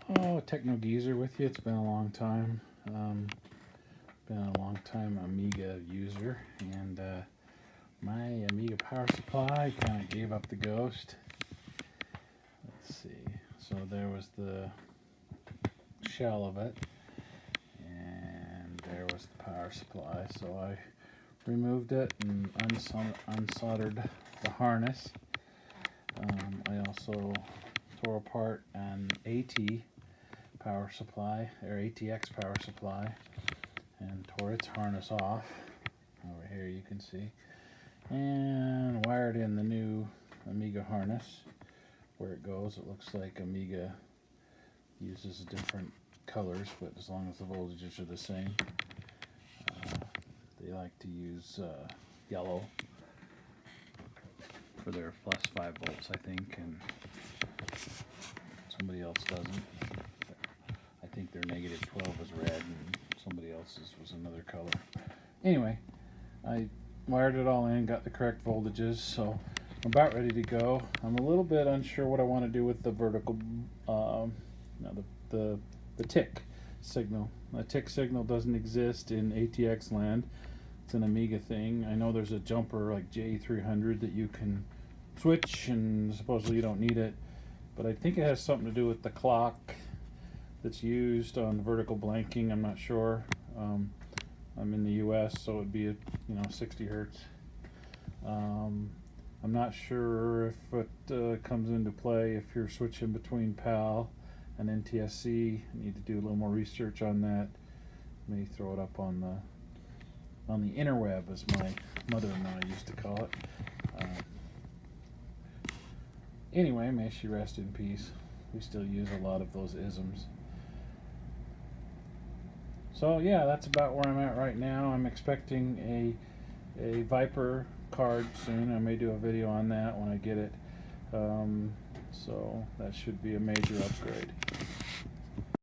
Oh, Techno-Geezer with you. It's been a long time. Been a long time Amiga user, and my Amiga power supply kind of gave up the ghost. Let's see. So there was the shell of it, and there was the power supply. So I removed it and unsoldered the harness. I also tore apart an AT power supply, or ATX power supply, and tore its harness off. Over here you can see. And wired in the new Amiga harness. Where it goes, it looks like Amiga uses different colors, but as long as the voltages are the same. They like to use yellow for their plus 5 volts, I think, and somebody else doesn't. I think their negative 12 is red, and somebody else's was another color. Anyway, I wired it all in, got the correct voltages, so I'm about ready to go. I'm a little bit unsure what I want to do with the vertical, the tick signal. The tick signal doesn't exist in ATX land. It's an Amiga thing. I know there's a jumper like J300 that you can switch, and supposedly you don't need it, but I think it has something to do with the clock that's used on vertical blanking. I'm not sure. I'm in the US, so it'd be 60 hertz. I'm not sure if it comes into play if you're switching between PAL and NTSC. I need to do a little more research on that. Maybe throw it up on the interweb, as my mother-in-law used to call it. Anyway, may she rest in peace. We still use a lot of those isms. So yeah, that's about where I'm at right now. I'm expecting a Viper card soon. I may do a video on that when I get it. So that should be a major upgrade.